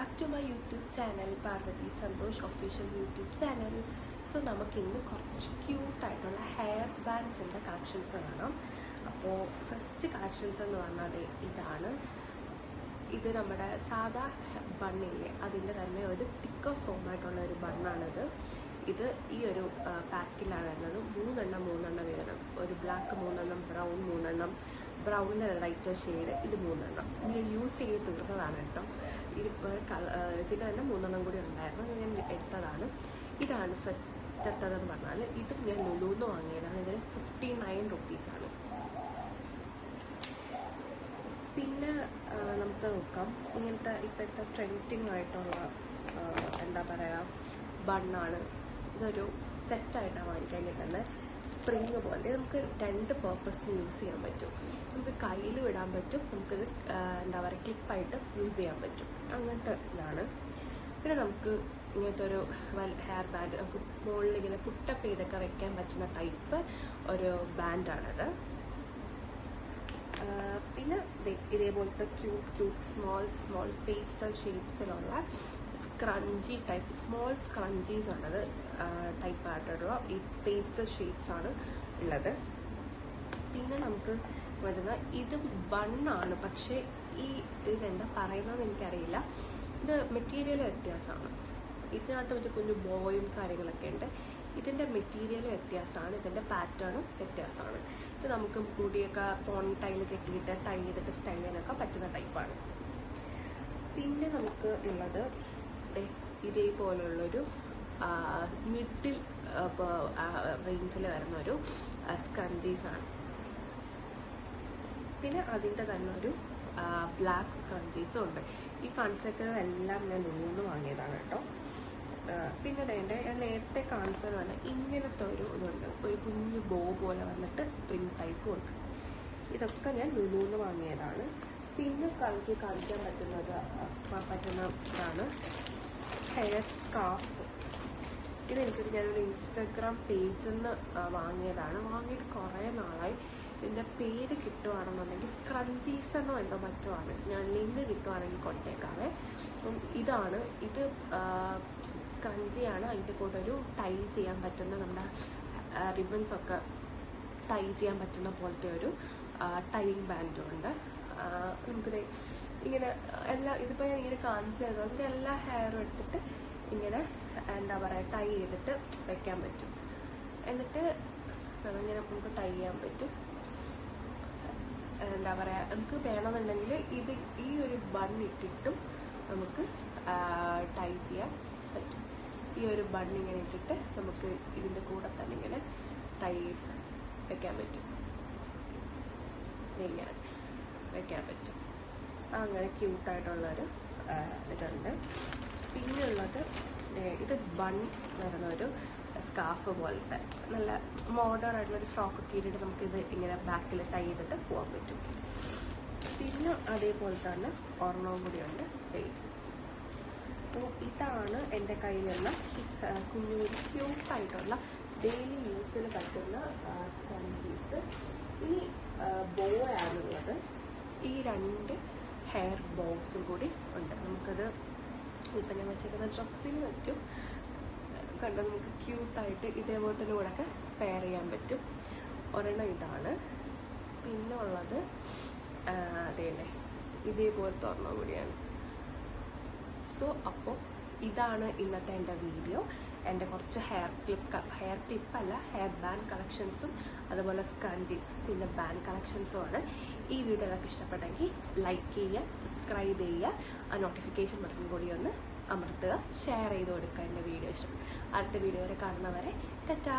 back to my YouTube channel, Parvati Santosh official YouTube channel. So നമുക്ക് ഇന്ന് കുറച്ച് cute ആയിട്ടുള്ള ഹെയർ ബാൻഡ്സിൻ്റെ കളക്ഷൻസ് കാണാം. അപ്പോൾ ഫസ്റ്റ് കളക്ഷൻസ് എന്ന് പറഞ്ഞാൽ ഇതാണ്. ഇത് നമ്മുടെ സാധാ ബണ്ണില്ലേ അതിൻ്റെ തന്നെ ഒരു തിക്കർ ഫോമായിട്ടുള്ള ഒരു ബണ്ണാണിത്. ഇത് ഈ ഒരു പാക്കിലാണ് വരുന്നത്. മൂന്നെണ്ണം വേണം. ഒരു ബ്ലാക്ക് 3 ബ്രൗൺ 3 ബ്രൗണിൻ്റെ ലൈറ്റർ ഷെയ്ഡ് ഇത് 3 ഇത് യൂസ് ചെയ്ത് തീർന്നതാണ് കേട്ടോ. ഇതിന് തന്നെ 3 കൂടി ഉണ്ടായിരുന്നു, ഞാൻ എടുത്തതാണ്. ഇതാണ് ഫസ്റ്റത്തതെന്ന് പറഞ്ഞാൽ ഇതും ഞാൻ ലുലുന്ന് വാങ്ങിയതാണ്. ഇതിന് 59 റുപ്പീസാണ്. പിന്നെ നമുക്ക് നോക്കാം, ഇങ്ങനത്തെ ഇപ്പോഴത്തെ ട്രെൻഡിങ് ആയിട്ടുള്ള എന്താ പറയുക ബണ്ണാണ്. ഇതൊരു സെറ്റായിട്ടാണ് വാങ്ങിക്കഴിഞ്ഞാൽ തന്നെ സ്പ്രിങ് പോലെ നമുക്ക് 2 പർപ്പസിന് യൂസ് ചെയ്യാൻ പറ്റും. നമുക്ക് കയ്യിലും ഇടാൻ പറ്റും, നമുക്കിത് എന്താ പറയുക ക്ലിപ്പായിട്ട് യൂസ് ചെയ്യാൻ പറ്റും. അങ്ങനത്തെ ഇതാണ്. പിന്നെ നമുക്ക് ഇങ്ങനത്തെ ഒരു ഹെയർ ബാൻഡ് നമുക്ക് മുകളിൽ ഇങ്ങനെ പുട്ടപ്പ് ചെയ്തൊക്കെ വെക്കാൻ പറ്റുന്ന ടൈപ്പ് ഒരു ബാൻഡാണത്. പിന്നെ ഇതേപോലത്തെ ക്യൂട്ട് സ്മോൾ പേസ്റ്റൽ ഷേപ്സിലുള്ള സ്ക്രഞ്ചി ടൈപ്പ് സ്മോൾ സ്ക്രഞ്ചീസ് ആണത് ടൈപ്പ് ആയിട്ടുള്ള ഈ പേസ്റ്റൽ ഷേപ്സ് ആണ് ഉള്ളത്. പിന്നെ നമുക്ക് വരുന്ന ഇത് ബണ്ണാണ്, പക്ഷേ ഇതിനെന്താ പറയുന്നതെന്ന് എനിക്കറിയില്ല. ഇത് മെറ്റീരിയൽ വ്യത്യാസമാണ്. ഇതിനകത്ത് മറ്റേ കുഞ്ഞു ബോയും കാര്യങ്ങളൊക്കെ ഉണ്ട്. ഇതിൻ്റെ മെറ്റീരിയൽ വ്യത്യാസമാണ്, ഇതിൻ്റെ പാറ്റേണും വ്യത്യാസമാണ്. ഇത് നമുക്ക് മുടിയൊക്കെ പോണി ടൈൽ കെട്ടിയിട്ട് ടൈ ചെയ്തിട്ട് സ്റ്റൈൽ ചെയ്യാനൊക്കെ പറ്റുന്ന ടൈപ്പാണ്. പിന്നെ നമുക്ക് ഉള്ളത് ഇതേപോലുള്ളൊരു മിഡിൽ റേഞ്ചിൽ വരുന്ന ഒരു സ്കഞ്ചീസാണ്. പിന്നെ അതിൻ്റെ തന്നെ ഒരു ബ്ലാക്ക് സ്കഞ്ചീസും ഉണ്ട്. ഈ കൺസെപ്റ്റുകളെല്ലാം ഞാൻ ലുലുന്ന് വാങ്ങിയതാണ് കേട്ടോ. പിന്നെ ഞാൻ നേരത്തെ കാണിച്ചത് തന്നെ ഇങ്ങനത്തെ ഒരു ഇതുണ്ട്, ഒരു കുഞ്ഞു ബോ പോലെ വന്നിട്ട് സ്പ്രിങ് ടൈപ്പും ഉണ്ട്. ഇതൊക്കെ ഞാൻ ലുലുന്ന് വാങ്ങിയതാണ്. പിന്നെ കാണിക്കാൻ പറ്റുന്ന ഇതാണ് ഹെയർ സ്കാർഫ്. ഞാനൊരു ഇൻസ്റ്റാഗ്രാം പേജിൽ നിന്ന് വാങ്ങിയതാണ്. വാങ്ങിയിട്ട് കുറേ നാളായി. ഇതിൻ്റെ പേര് കിട്ടുവാണെന്നുണ്ടെങ്കിൽ സ്ക്രഞ്ചീസ് എന്നോ എന്തോ മറ്റോ ആണ്. ഞാൻ ലിങ്ക് കിട്ടുവാണെങ്കിൽ കൊണ്ടേക്കാവേ. ഇതാണ് ഇത് സ്ക്രഞ്ചിയാണ്. അതിൻ്റെ കൂടെ ഒരു ടൈ ചെയ്യാൻ പറ്റുന്ന നമ്മുടെ റിബൺസൊക്കെ ടൈ ചെയ്യാൻ പറ്റുന്ന പോലത്തെ ഒരു ടൈയിങ് ബാൻഡും ഉണ്ട്. നമുക്കിത് ഇങ്ങനെ ഇതിപ്പോൾ ഞാൻ ഇങ്ങനെ കാണിച്ചു തരുന്നത് നമുക്ക് എല്ലാ ഹെയറും എടുത്തിട്ട് ഇങ്ങനെ എന്താ പറയുക ടൈ ചെയ്തിട്ട് വെക്കാൻ പറ്റും. എന്നിട്ട് ഇങ്ങനെ നമുക്ക് ടൈ ചെയ്യാൻ പറ്റും. എന്താ പറയുക നമുക്ക് വേണമെന്നുണ്ടെങ്കിൽ ഈ ഒരു ബൺ ഇട്ടിട്ടും നമുക്ക് ടൈ ചെയ്യാൻ പറ്റും. ഈ ഒരു ബൺ ഇങ്ങനെ ഇട്ടിട്ട് നമുക്ക് ഇതിൻ്റെ കൂടെ തന്നെ ഇങ്ങനെ ടൈ വെക്കാൻ പറ്റും. ഇങ്ങനെ വെക്കാൻ പറ്റും. അങ്ങനെ ക്യൂട്ടായിട്ടുള്ളൊരു ഇതുണ്ട്. പിന്നെയുള്ളത് ഇത് ബൺ വരുന്നൊരു സ്കാർഫ് പോലത്തെ നല്ല മോഡേൺ ആയിട്ടുള്ളൊരു ഫ്രോക്കൊക്കെ ഇട്ടിട്ട് നമുക്കിത് ഇങ്ങനെ ബാക്കിൽ ടൈ ചെയ്തിട്ട് പോകാൻ പറ്റും. പിന്നെ അതേപോലെ തന്നെ ഒരെണ്ണവും കൂടിയുണ്ട്. അപ്പോൾ ഇതാണ് എൻ്റെ കയ്യിലുള്ള കുഞ്ഞു ക്യൂട്ടായിട്ടുള്ള ഡെയിലി യൂസിന് പറ്റുന്ന സ്പഞ്ചീസ്. ഈ ബോ ആണുള്ളത്. ഈ 2 ഹെയർ ബോക്സും കൂടി ഉണ്ട്. നമുക്കത് ഇപ്പം ഞാൻ വെച്ചേക്കുന്ന ഡ്രസ്സിന് പറ്റും. കണ്ട് നമുക്ക് ക്യൂട്ടായിട്ട് ഇതേപോലെ തന്നെ കൂടെയൊക്കെ പെയർ ചെയ്യാൻ പറ്റും. ഒരെണ്ണം ഇതാണ്. പിന്നെ ഉള്ളത് അതേല്ലേ ഇതേപോലത്തെ ഒരെണ്ണം കൂടിയാണ്. സോ അപ്പോൾ ഇതാണ് ഇന്നത്തെ എൻ്റെ വീഡിയോ. എൻ്റെ കുറച്ച് ഹെയർ ക്ലിപ്പല്ല ഹെയർ ബാൻഡ് കളക്ഷൻസും അതുപോലെ സ്കഞ്ചീസ് പിന്നെ ബാൻഡ് കളക്ഷൻസുമാണ്. ഈ വീഡിയോ ഒക്കെ ഇഷ്ടപ്പെട്ടെങ്കിൽ ലൈക്ക് ചെയ്യുക, സബ്സ്ക്രൈബ് ചെയ്യുക, ആ നോട്ടിഫിക്കേഷൻ ബട്ടൺ കൂടി ഒന്ന് അമർത്തുക, ഷെയർ ചെയ്ത് കൊടുക്കുക എൻ്റെ വീഡിയോ ഇഷ്ടം. അടുത്ത വീഡിയോ വരെ കാണുന്നവരെ ടാറ്റാ.